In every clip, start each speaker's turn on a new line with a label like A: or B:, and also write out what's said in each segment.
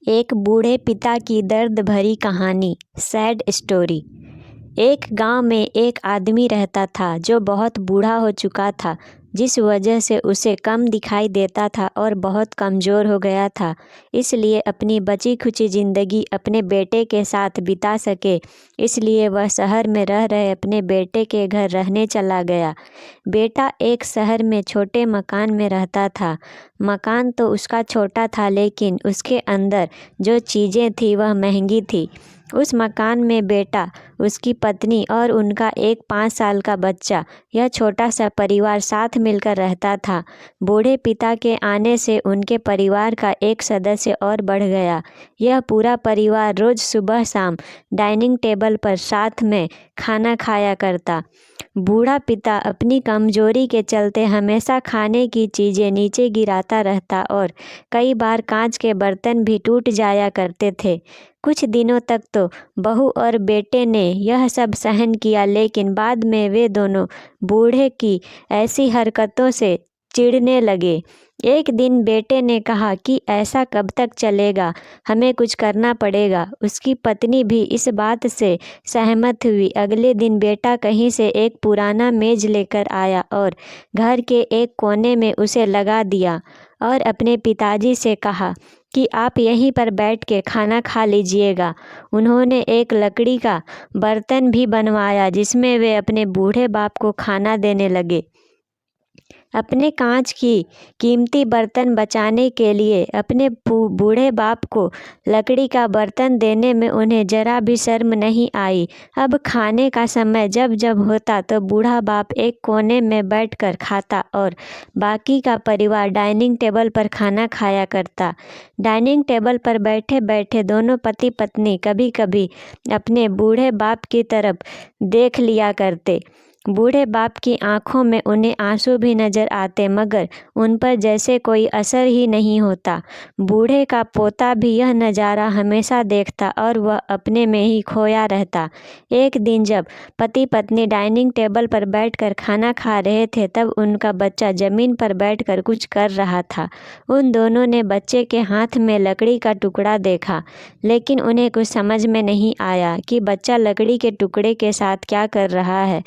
A: एक बूढ़े पिता की दर्द भरी कहानी। Sad story. एक गांव में एक आदमी रहता था जो बहुत बूढ़ा हो चुका था, जिस वजह से उसे कम दिखाई देता था और बहुत कमज़ोर हो गया था। इसलिए अपनी बची खुची ज़िंदगी अपने बेटे के साथ बिता सके, इसलिए वह शहर में रह रहे अपने बेटे के घर रहने चला गया। बेटा एक शहर में छोटे मकान में रहता था। मकान तो उसका छोटा था, लेकिन उसके अंदर जो चीज़ें थी वह महंगी थी। उस मकान में बेटा, उसकी पत्नी और उनका एक 5 साल का बच्चा, यह छोटा सा परिवार साथ मिलकर रहता था। बूढ़े पिता के आने से उनके परिवार का एक सदस्य और बढ़ गया। यह पूरा परिवार रोज़ सुबह शाम डाइनिंग टेबल पर साथ में खाना खाया करता। बूढ़ा पिता अपनी कमजोरी के चलते हमेशा खाने की चीज़ें नीचे गिराता रहता और कई बार कांच के बर्तन भी टूट जाया करते थे। कुछ दिनों तक तो बहू और बेटे ने यह सब सहन किया, लेकिन बाद में वे दोनों बूढ़े की ऐसी हरकतों से चिढ़ने लगे। एक दिन बेटे ने कहा कि ऐसा कब तक चलेगा, हमें कुछ करना पड़ेगा। उसकी पत्नी भी इस बात से सहमत हुई। अगले दिन बेटा कहीं से एक पुराना मेज लेकर आया और घर के एक कोने में उसे लगा दिया और अपने पिताजी से कहा कि आप यहीं पर बैठ के खाना खा लीजिएगा। उन्होंने एक लकड़ी का बर्तन भी बनवाया जिसमें वे अपने बूढ़े बाप को खाना देने लगे। अपने कांच की कीमती बर्तन बचाने के लिए अपने बूढ़े बाप को लकड़ी का बर्तन देने में उन्हें जरा भी शर्म नहीं आई। अब खाने का समय जब जब होता तो बूढ़ा बाप एक कोने में बैठकर खाता और बाकी का परिवार डाइनिंग टेबल पर खाना खाया करता। डाइनिंग टेबल पर बैठे बैठे दोनों पति पत्नी कभी कभी अपने बूढ़े बाप की तरफ देख लिया करते। बूढ़े बाप की आंखों में उन्हें आंसू भी नजर आते, मगर उन पर जैसे कोई असर ही नहीं होता। बूढ़े का पोता भी यह नज़ारा हमेशा देखता और वह अपने में ही खोया रहता। एक दिन जब पति पत्नी डाइनिंग टेबल पर बैठकर खाना खा रहे थे, तब उनका बच्चा ज़मीन पर बैठकर कुछ कर रहा था। उन दोनों ने बच्चे के हाथ में लकड़ी का टुकड़ा देखा, लेकिन उन्हें कुछ समझ में नहीं आया कि बच्चा लकड़ी के टुकड़े के साथ क्या कर रहा है।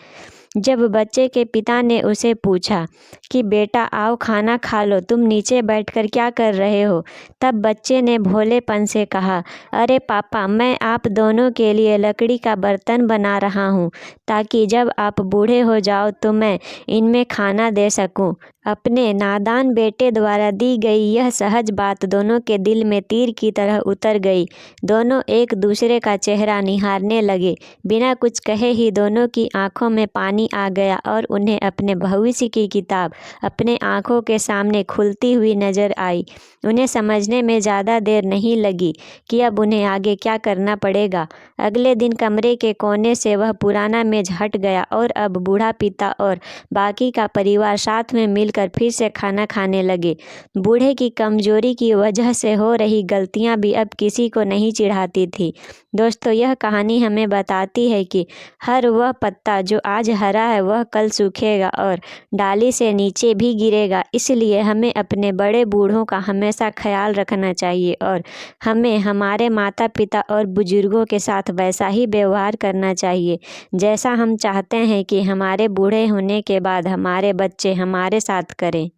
A: जब बच्चे के पिता ने उसे पूछा कि बेटा आओ खाना खा लो, तुम नीचे बैठकर क्या कर रहे हो, तब बच्चे ने भोलेपन से कहा, अरे पापा, मैं आप दोनों के लिए लकड़ी का बर्तन बना रहा हूँ ताकि जब आप बूढ़े हो जाओ तो मैं इनमें खाना दे सकूँ। अपने नादान बेटे द्वारा दी गई यह सहज बात दोनों के दिल में तीर की तरह उतर गई। दोनों एक दूसरे का चेहरा निहारने लगे। बिना कुछ कहे ही दोनों की आंखों में पानी आ गया और उन्हें अपने भविष्य की किताब अपने आंखों के सामने खुलती हुई नजर आई। उन्हें समझने में ज़्यादा देर नहीं लगी कि अब उन्हें आगे क्या करना पड़ेगा। अगले दिन कमरे के कोने से वह पुराना मेज हट गया और अब बूढ़ा पिता और बाकी का परिवार साथ में मिलकर फिर से खाना खाने लगे। बूढ़े की कमजोरी की वजह से हो रही गलतियां भी अब किसी को नहीं चिढ़ाती थी। दोस्तों, यह कहानी हमें बताती है कि हर वह पत्ता जो आज हरा है वह कल सूखेगा और डाली से नीचे भी गिरेगा। इसलिए हमें अपने बड़े बूढ़ों का हमेशा ख्याल रखना चाहिए और हमें हमारे माता पिता और बुजुर्गों के साथ वैसा ही व्यवहार करना चाहिए जैसा हम चाहते हैं कि हमारे बूढ़े होने के बाद हमारे बच्चे हमारे साथ करें।